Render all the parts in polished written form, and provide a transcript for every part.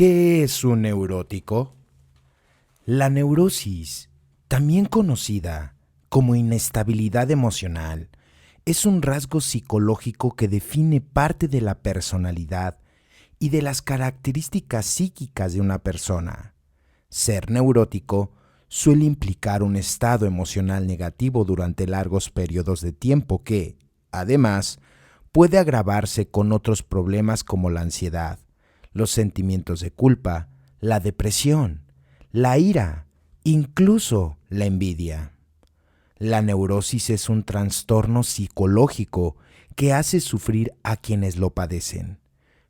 ¿Qué es un neurótico? La neurosis, también conocida como inestabilidad emocional, es un rasgo psicológico que define parte de la personalidad y de las características psíquicas de una persona. Ser neurótico suele implicar un estado emocional negativo durante largos periodos de tiempo que, además, puede agravarse con otros problemas como la ansiedad, los sentimientos de culpa, la depresión, la ira, incluso la envidia. La neurosis es un trastorno psicológico que hace sufrir a quienes lo padecen,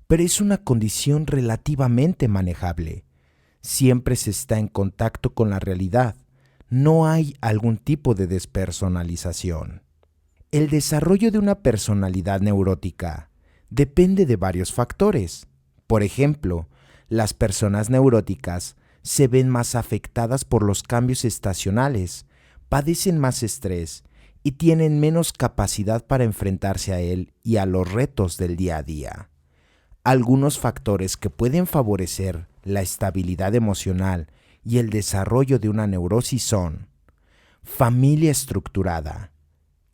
pero es una condición relativamente manejable. Siempre se está en contacto con la realidad. No hay algún tipo de despersonalización. El desarrollo de una personalidad neurótica depende de varios factores. Por ejemplo, las personas neuróticas se ven más afectadas por los cambios estacionales, padecen más estrés y tienen menos capacidad para enfrentarse a él y a los retos del día a día. Algunos factores que pueden favorecer la estabilidad emocional y el desarrollo de una neurosis son familia estructurada,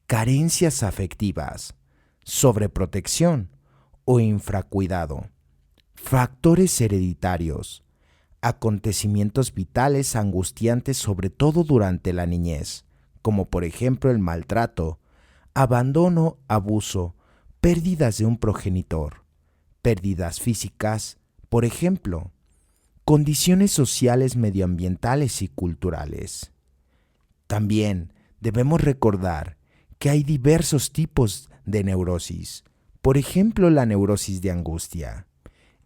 carencias afectivas, sobreprotección o infracuidado, factores hereditarios, acontecimientos vitales angustiantes sobre todo durante la niñez, como por ejemplo el maltrato, abandono, abuso, pérdidas de un progenitor, pérdidas físicas, por ejemplo, condiciones sociales, medioambientales y culturales. También debemos recordar que hay diversos tipos de neurosis. Por ejemplo, la neurosis de angustia.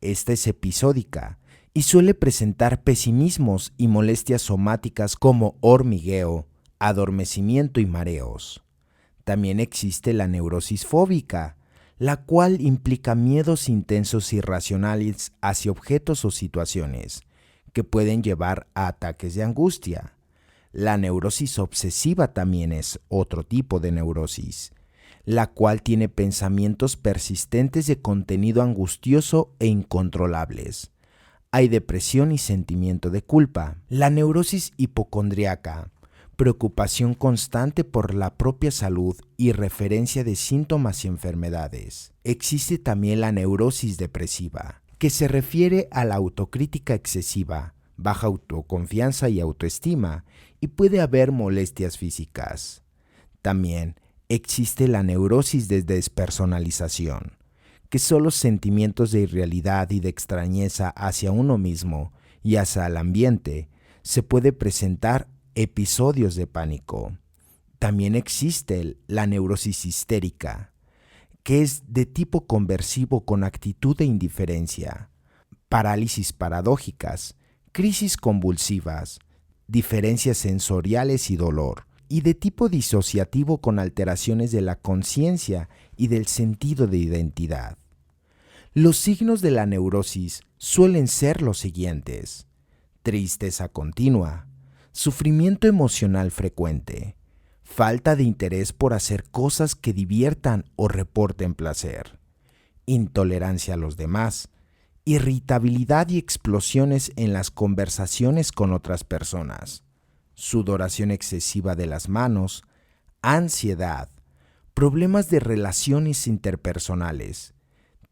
Esta es episódica y suele presentar pesimismos y molestias somáticas como hormigueo, adormecimiento y mareos. También existe la neurosis fóbica, la cual implica miedos intensos y irracionales hacia objetos o situaciones, que pueden llevar a ataques de angustia. La neurosis obsesiva también es otro tipo de neurosis, la cual tiene pensamientos persistentes de contenido angustioso e incontrolables. Hay depresión y sentimiento de culpa. La neurosis hipocondríaca, preocupación constante por la propia salud y referencia de síntomas y enfermedades. Existe también la neurosis depresiva, que se refiere a la autocrítica excesiva, baja autoconfianza y autoestima, y puede haber molestias físicas. También existe la neurosis de despersonalización, que son los sentimientos de irrealidad y de extrañeza hacia uno mismo y hacia el ambiente. Se puede presentar episodios de pánico. También existe la neurosis histérica, que es de tipo conversivo con actitud de indiferencia, parálisis paradójicas, crisis convulsivas, diferencias sensoriales y dolor, y de tipo disociativo con alteraciones de la conciencia y del sentido de identidad. Los signos de la neurosis suelen ser los siguientes: tristeza continua, sufrimiento emocional frecuente, falta de interés por hacer cosas que diviertan o reporten placer, intolerancia a los demás, irritabilidad y explosiones en las conversaciones con otras personas, sudoración excesiva de las manos, ansiedad, problemas de relaciones interpersonales,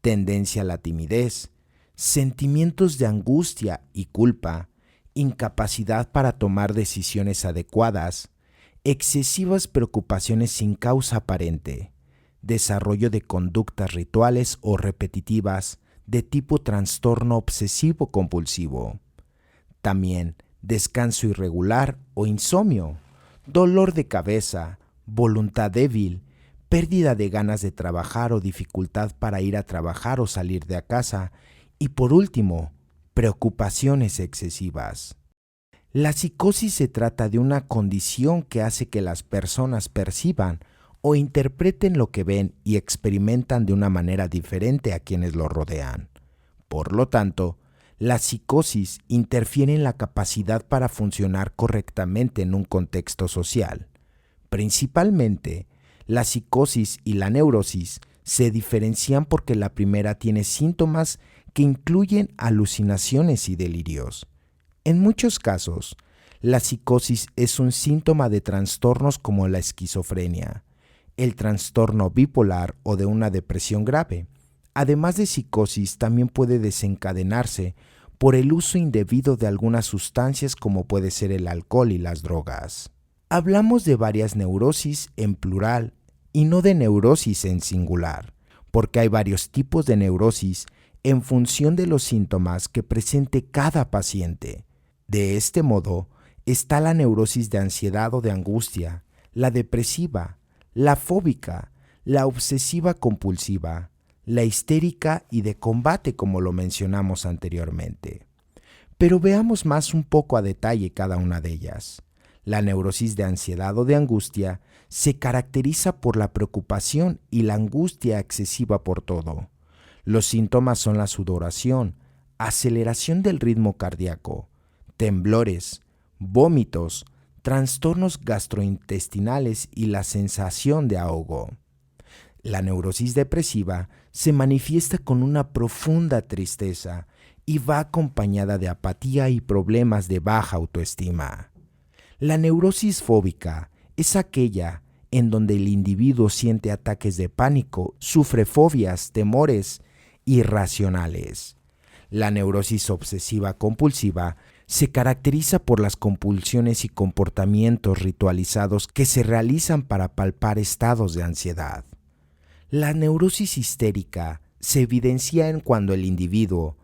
tendencia a la timidez, sentimientos de angustia y culpa, incapacidad para tomar decisiones adecuadas, excesivas preocupaciones sin causa aparente, desarrollo de conductas rituales o repetitivas de tipo trastorno obsesivo compulsivo. También descanso irregular o insomnio, dolor de cabeza, voluntad débil, pérdida de ganas de trabajar o dificultad para ir a trabajar o salir de casa, y por último, preocupaciones excesivas. La psicosis se trata de una condición que hace que las personas perciban o interpreten lo que ven y experimentan de una manera diferente a quienes lo rodean. Por lo tanto, la psicosis interfiere en la capacidad para funcionar correctamente en un contexto social. Principalmente, la psicosis y la neurosis se diferencian porque la primera tiene síntomas que incluyen alucinaciones y delirios. En muchos casos, la psicosis es un síntoma de trastornos como la esquizofrenia, el trastorno bipolar o de una depresión grave. Además de psicosis, también puede desencadenarse por el uso indebido de algunas sustancias como puede ser el alcohol y las drogas. Hablamos de varias neurosis en plural y no de neurosis en singular, porque hay varios tipos de neurosis en función de los síntomas que presente cada paciente. De este modo, está la neurosis de ansiedad o de angustia, la depresiva, la fóbica, la obsesiva compulsiva, la histérica y de combate, como lo mencionamos anteriormente. Pero veamos más un poco a detalle cada una de ellas. La neurosis de ansiedad o de angustia se caracteriza por la preocupación y la angustia excesiva por todo. Los síntomas son la sudoración, aceleración del ritmo cardíaco, temblores, vómitos, trastornos gastrointestinales y la sensación de ahogo. La neurosis depresiva se manifiesta con una profunda tristeza y va acompañada de apatía y problemas de baja autoestima. La neurosis fóbica es aquella en donde el individuo siente ataques de pánico, sufre fobias, temores irracionales. La neurosis obsesiva compulsiva se caracteriza por las compulsiones y comportamientos ritualizados que se realizan para palpar estados de ansiedad. La neurosis histérica se evidencia en cuando el individuo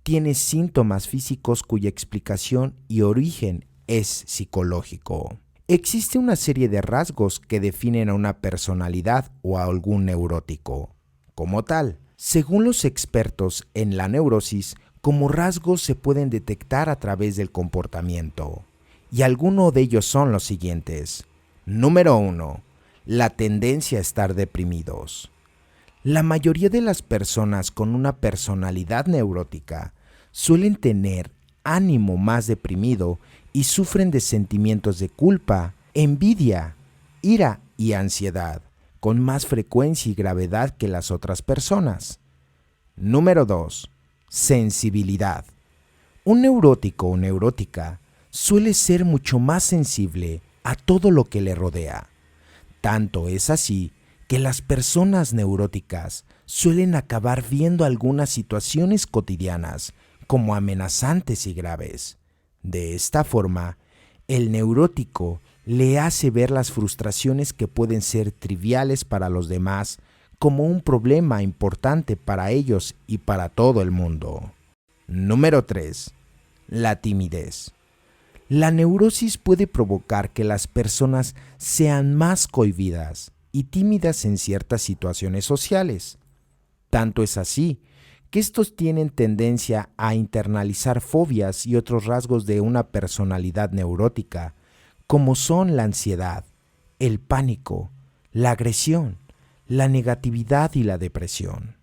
tiene síntomas físicos cuya explicación y origen es psicológico. Existe una serie de rasgos que definen a una personalidad o a algún neurótico. Como tal, según los expertos en la neurosis, como rasgos se pueden detectar a través del comportamiento. Y algunos de ellos son los siguientes. Número 1. La tendencia a estar deprimidos. La mayoría de las personas con una personalidad neurótica suelen tener ánimo más deprimido y sufren de sentimientos de culpa, envidia, ira y ansiedad, con más frecuencia y gravedad que las otras personas. Número 2. Sensibilidad. Un neurótico o neurótica suele ser mucho más sensible a todo lo que le rodea. Tanto es así que las personas neuróticas suelen acabar viendo algunas situaciones cotidianas como amenazantes y graves. De esta forma, el neurótico le hace ver las frustraciones que pueden ser triviales para los demás como un problema importante para ellos y para todo el mundo. Número 3. La timidez. La neurosis puede provocar que las personas sean más cohibidas y tímidas en ciertas situaciones sociales. Tanto es así que estos tienen tendencia a internalizar fobias y otros rasgos de una personalidad neurótica, como son la ansiedad, el pánico, la agresión, la negatividad y la depresión.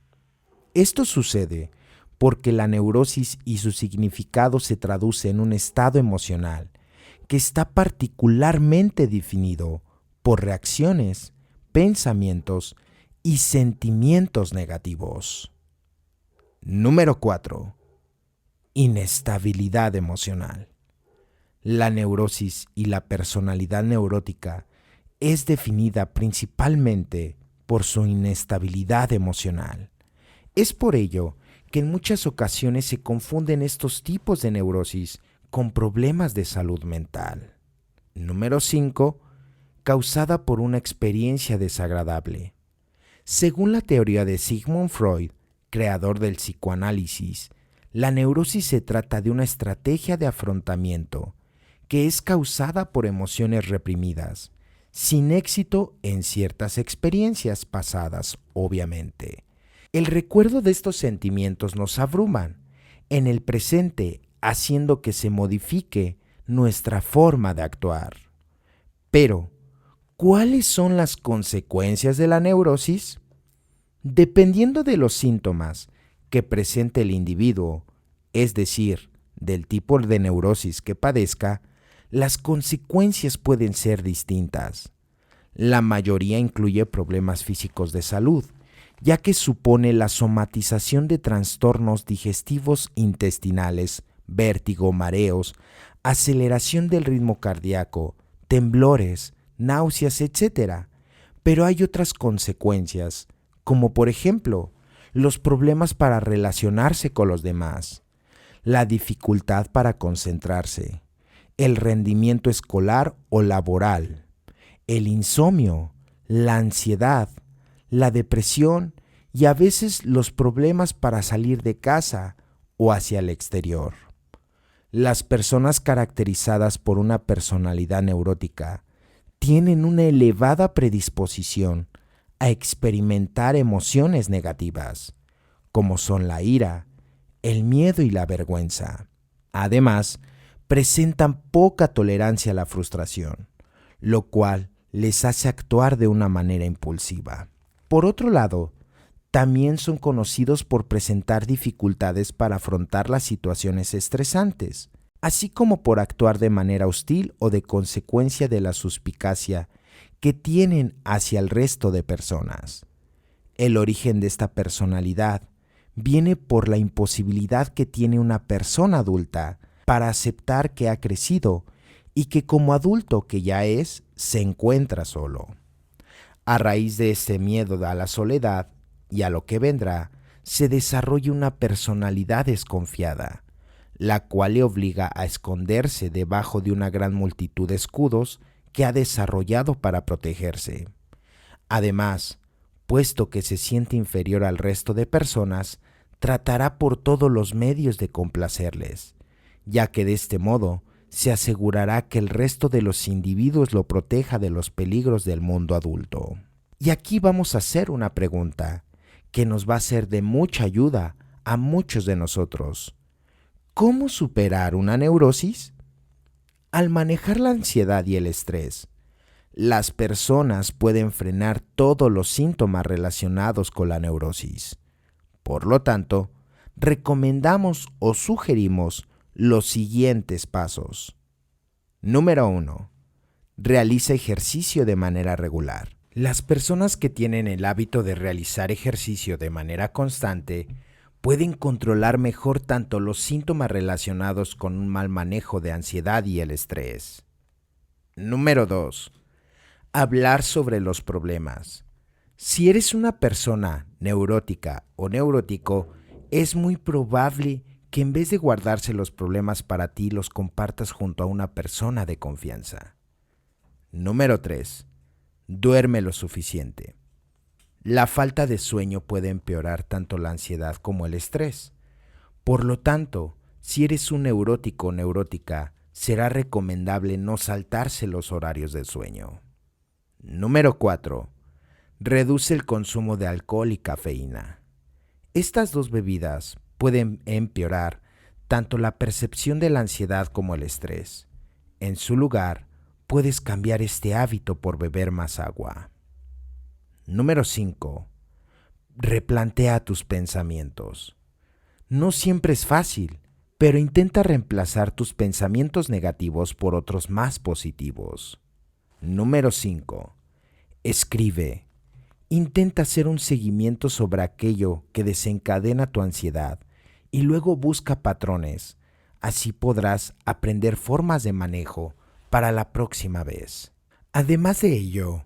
Esto sucede porque la neurosis y su significado se traduce en un estado emocional que está particularmente definido por reacciones, pensamientos y sentimientos negativos. Número 4. Inestabilidad emocional. La neurosis y la personalidad neurótica es definida principalmente por su inestabilidad emocional. Es por ello que en muchas ocasiones se confunden estos tipos de neurosis con problemas de salud mental. Número 5. Causada por una experiencia desagradable. Según la teoría de Sigmund Freud, creador del psicoanálisis, la neurosis se trata de una estrategia de afrontamiento que es causada por emociones reprimidas, sin éxito en ciertas experiencias pasadas, obviamente. El recuerdo de estos sentimientos nos abruman en el presente, haciendo que se modifique nuestra forma de actuar. Pero, ¿cuáles son las consecuencias de la neurosis? Dependiendo de los síntomas que presente el individuo, es decir, del tipo de neurosis que padezca, las consecuencias pueden ser distintas. La mayoría incluye problemas físicos de salud ya que supone la somatización de trastornos digestivos intestinales, vértigo, mareos, aceleración del ritmo cardíaco, temblores, náuseas, etc. Pero hay otras consecuencias, como por ejemplo, los problemas para relacionarse con los demás, la dificultad para concentrarse, el rendimiento escolar o laboral, el insomnio, la ansiedad, la depresión y a veces los problemas para salir de casa o hacia el exterior. Las personas caracterizadas por una personalidad neurótica tienen una elevada predisposición a experimentar emociones negativas, como son la ira, el miedo y la vergüenza. Además, presentan poca tolerancia a la frustración, lo cual les hace actuar de una manera impulsiva. Por otro lado, también son conocidos por presentar dificultades para afrontar las situaciones estresantes, así como por actuar de manera hostil o de consecuencia de la suspicacia que tienen hacia el resto de personas. El origen de esta personalidad viene por la imposibilidad que tiene una persona adulta para aceptar que ha crecido y que como adulto que ya es, se encuentra solo. A raíz de este miedo a la soledad y a lo que vendrá, se desarrolla una personalidad desconfiada, la cual le obliga a esconderse debajo de una gran multitud de escudos que ha desarrollado para protegerse. Además, puesto que se siente inferior al resto de personas, tratará por todos los medios de complacerles, ya que de este modo se asegurará que el resto de los individuos lo proteja de los peligros del mundo adulto. Y aquí vamos a hacer una pregunta que nos va a ser de mucha ayuda a muchos de nosotros. ¿Cómo superar una neurosis? Al manejar la ansiedad y el estrés, las personas pueden frenar todos los síntomas relacionados con la neurosis. Por lo tanto, recomendamos o sugerimos los siguientes pasos. Número 1. Realiza ejercicio de manera regular. Las personas que tienen el hábito de realizar ejercicio de manera constante pueden controlar mejor tanto los síntomas relacionados con un mal manejo de ansiedad y el estrés. Número 2. Hablar sobre los problemas. Si eres una persona neurótica o neurótico, es muy probable que en vez de guardarse los problemas para ti, los compartas junto a una persona de confianza. Número 3. Duerme lo suficiente. La falta de sueño puede empeorar tanto la ansiedad como el estrés. Por lo tanto, si eres un neurótico o neurótica, será recomendable no saltarse los horarios del sueño. Número 4. Reduce el consumo de alcohol y cafeína. Estas dos bebidas pueden empeorar tanto la percepción de la ansiedad como el estrés. En su lugar, puedes cambiar este hábito por beber más agua. Número 5. Replantea tus pensamientos. No siempre es fácil, pero intenta reemplazar tus pensamientos negativos por otros más positivos. Número 5. Escribe. Intenta hacer un seguimiento sobre aquello que desencadena tu ansiedad y luego busca patrones. Así podrás aprender formas de manejo para la próxima vez. Además de ello,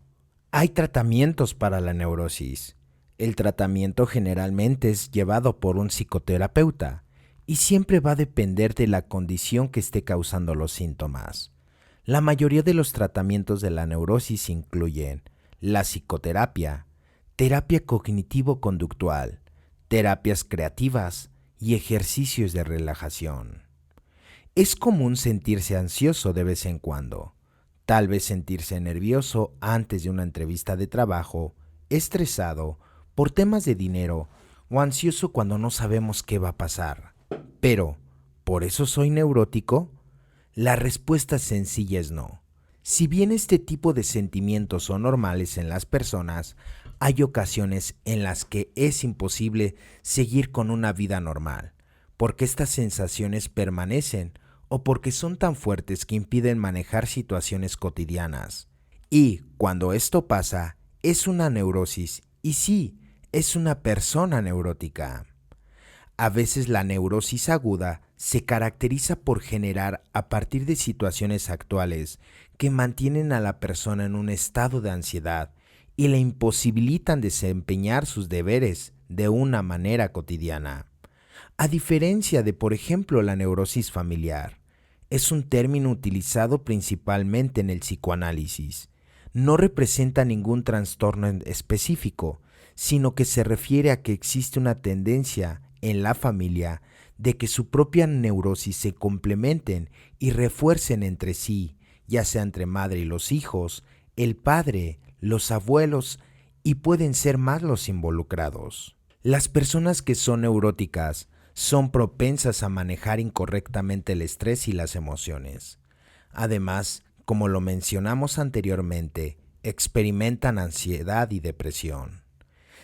hay tratamientos para la neurosis. El tratamiento generalmente es llevado por un psicoterapeuta y siempre va a depender de la condición que esté causando los síntomas. La mayoría de los tratamientos de la neurosis incluyen la psicoterapia, terapia cognitivo-conductual, terapias creativas y ejercicios de relajación. Es común sentirse ansioso de vez en cuando, tal vez sentirse nervioso antes de una entrevista de trabajo, estresado por temas de dinero o ansioso cuando no sabemos qué va a pasar. Pero, ¿por eso soy neurótico? La respuesta sencilla es no. Si bien este tipo de sentimientos son normales en las personas, hay ocasiones en las que es imposible seguir con una vida normal, porque estas sensaciones permanecen o porque son tan fuertes que impiden manejar situaciones cotidianas. Y cuando esto pasa, es una neurosis y sí, es una persona neurótica. A veces la neurosis aguda se caracteriza por generar a partir de situaciones actuales que mantienen a la persona en un estado de ansiedad y le imposibilitan desempeñar sus deberes de una manera cotidiana. A diferencia de, por ejemplo, la neurosis familiar, es un término utilizado principalmente en el psicoanálisis. No representa ningún trastorno específico, sino que se refiere a que existe una tendencia en la familia de que su propia neurosis se complementen y refuercen entre sí, ya sea entre madre y los hijos, el padre, los abuelos, y pueden ser más los involucrados. Las personas que son neuróticas son propensas a manejar incorrectamente el estrés y las emociones. Además, como lo mencionamos anteriormente, experimentan ansiedad y depresión.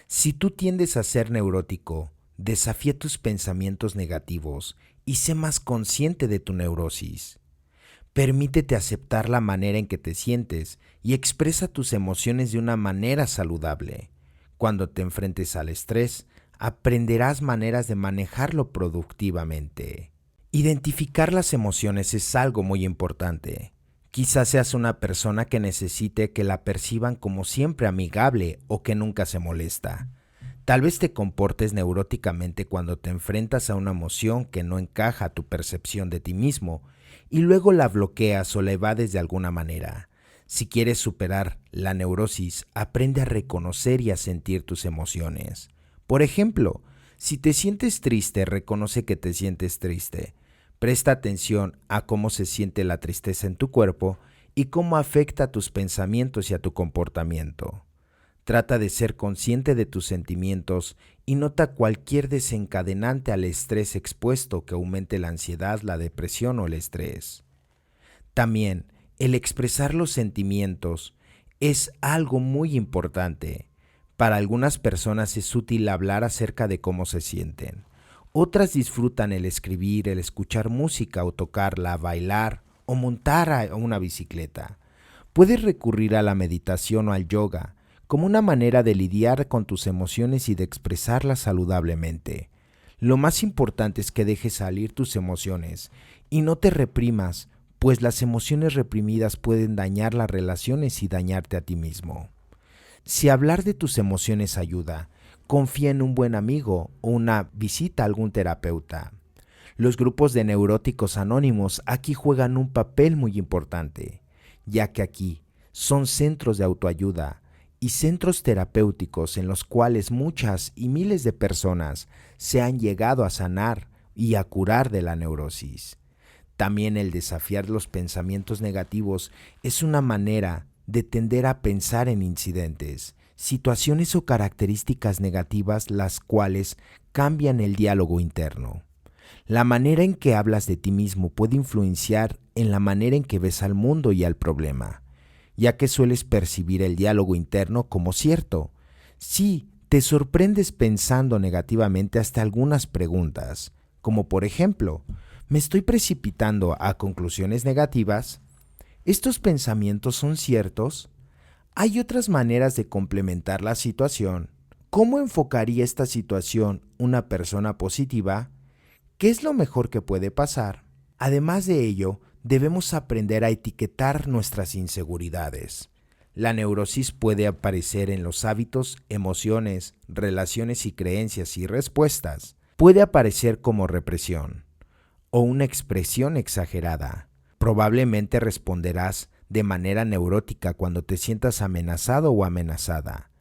Si tú tiendes a ser neurótico, desafía tus pensamientos negativos y sé más consciente de tu neurosis. Permítete aceptar la manera en que te sientes y expresa tus emociones de una manera saludable. Cuando te enfrentes al estrés, aprenderás maneras de manejarlo productivamente. Identificar las emociones es algo muy importante. Quizás seas una persona que necesite que la perciban como siempre amigable o que nunca se molesta. Tal vez te comportes neuróticamente cuando te enfrentas a una emoción que no encaja a tu percepción de ti mismo y luego la bloqueas o la evades de alguna manera. Si quieres superar la neurosis, aprende a reconocer y a sentir tus emociones. Por ejemplo, si te sientes triste, reconoce que te sientes triste. Presta atención a cómo se siente la tristeza en tu cuerpo y cómo afecta a tus pensamientos y a tu comportamiento. Trata de ser consciente de tus sentimientos y nota cualquier desencadenante al estrés expuesto que aumente la ansiedad, la depresión o el estrés. También, el expresar los sentimientos es algo muy importante. Para algunas personas es útil hablar acerca de cómo se sienten. Otras disfrutan el escribir, el escuchar música o tocarla, bailar o montar a una bicicleta. Puedes recurrir a la meditación o al yoga como una manera de lidiar con tus emociones y de expresarlas saludablemente. Lo más importante es que dejes salir tus emociones y no te reprimas, pues las emociones reprimidas pueden dañar las relaciones y dañarte a ti mismo. Si hablar de tus emociones ayuda, confía en un buen amigo o una visita a algún terapeuta. Los grupos de neuróticos anónimos aquí juegan un papel muy importante, ya que aquí son centros de autoayuda y centros terapéuticos en los cuales muchas y miles de personas se han llegado a sanar y a curar de la neurosis. También el desafiar los pensamientos negativos es una manera de tender a pensar en incidentes, situaciones o características negativas las cuales cambian el diálogo interno. La manera en que hablas de ti mismo puede influenciar en la manera en que ves al mundo y al problema, ya que sueles percibir el diálogo interno como cierto. Sí, te sorprendes pensando negativamente hasta algunas preguntas, como por ejemplo, ¿me estoy precipitando a conclusiones negativas? ¿Estos pensamientos son ciertos? ¿Hay otras maneras de complementar la situación? ¿Cómo enfocaría esta situación una persona positiva? ¿Qué es lo mejor que puede pasar? Además de ello, debemos aprender a etiquetar nuestras inseguridades. La neurosis puede aparecer en los hábitos, emociones, relaciones y creencias y respuestas. Puede aparecer como represión o una expresión exagerada. Probablemente responderás de manera neurótica cuando te sientas amenazado o amenazada.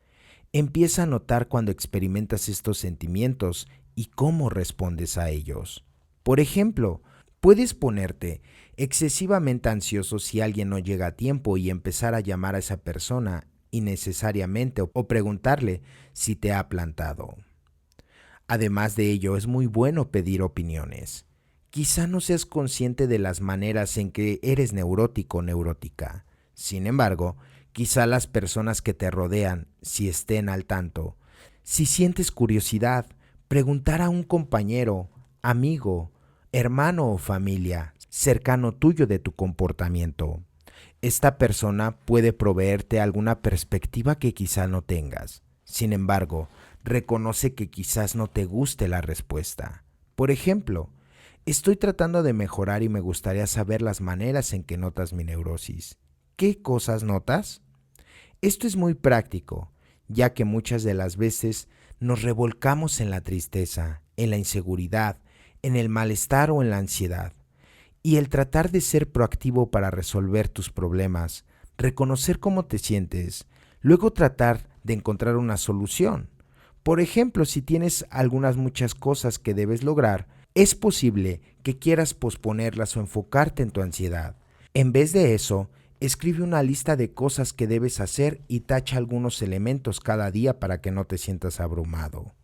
Empieza a notar cuando experimentas estos sentimientos y cómo respondes a ellos. Por ejemplo, puedes ponerte excesivamente ansioso si alguien no llega a tiempo y empezar a llamar a esa persona innecesariamente o preguntarle si te ha plantado. Además de ello, es muy bueno pedir opiniones. Quizá no seas consciente de las maneras en que eres neurótico o neurótica. Sin embargo, quizá las personas que te rodean, si estén al tanto. Si sientes curiosidad, preguntar a un compañero, amigo, hermano o familia cercano tuyo de tu comportamiento. Esta persona puede proveerte alguna perspectiva que quizá no tengas. Sin embargo, Reconoce que quizás no te guste la respuesta. Por ejemplo, estoy tratando de mejorar y me gustaría saber las maneras en que notas mi neurosis. ¿Qué cosas notas? Esto es muy práctico, ya que muchas de las veces nos revolcamos en la tristeza, en la inseguridad, en el malestar o en la ansiedad. Y el tratar de ser proactivo para resolver tus problemas, reconocer cómo te sientes, luego tratar de encontrar una solución. Por ejemplo, si tienes muchas cosas que debes lograr, es posible que quieras posponerlas o enfocarte en tu ansiedad. En vez de eso, escribe una lista de cosas que debes hacer y tacha algunos elementos cada día para que no te sientas abrumado.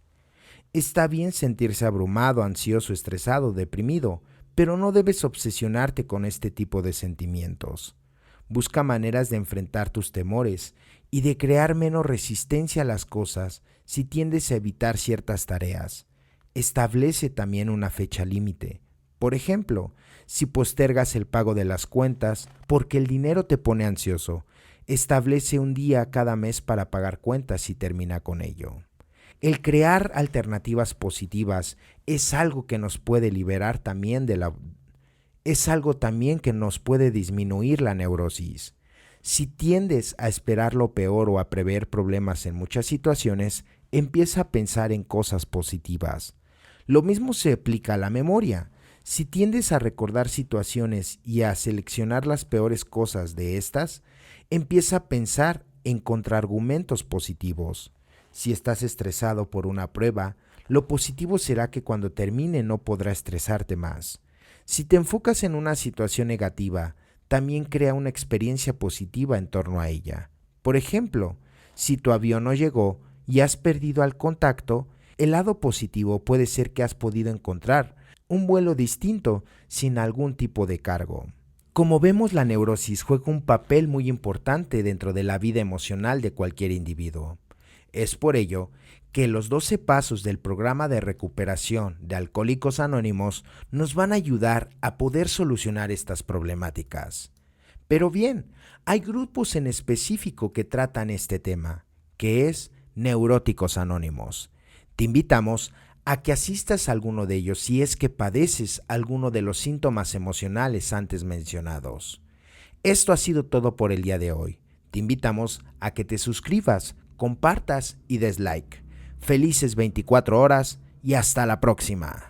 Está bien sentirse abrumado, ansioso, estresado, deprimido, pero no debes obsesionarte con este tipo de sentimientos. Busca maneras de enfrentar tus temores y de crear menos resistencia a las cosas si tiendes a evitar ciertas tareas. Establece también una fecha límite. Por ejemplo, si postergas el pago de las cuentas porque el dinero te pone ansioso, establece un día cada mes para pagar cuentas y termina con ello. El crear alternativas positivas es algo que nos puede liberar también es algo también que nos puede disminuir la neurosis. Si tiendes a esperar lo peor o a prever problemas en muchas situaciones, empieza a pensar en cosas positivas. Lo mismo se aplica a la memoria. Si tiendes a recordar situaciones y a seleccionar las peores cosas de estas, empieza a pensar en contraargumentos positivos. Si estás estresado por una prueba, lo positivo será que cuando termine no podrá estresarte más. Si te enfocas en una situación negativa, también crea una experiencia positiva en torno a ella. Por ejemplo, si tu avión no llegó y has perdido el contacto, el lado positivo puede ser que has podido encontrar un vuelo distinto sin algún tipo de cargo. Como vemos, la neurosis juega un papel muy importante dentro de la vida emocional de cualquier individuo. Es por ello que los 12 pasos del programa de recuperación de Alcohólicos Anónimos nos van a ayudar a poder solucionar estas problemáticas. Pero bien, hay grupos en específico que tratan este tema, que es Neuróticos Anónimos. Te invitamos a que asistas a alguno de ellos si es que padeces alguno de los síntomas emocionales antes mencionados. Esto ha sido todo por el día de hoy. Te invitamos a que te suscribas, compartas y des like. Felices 24 horas y hasta la próxima.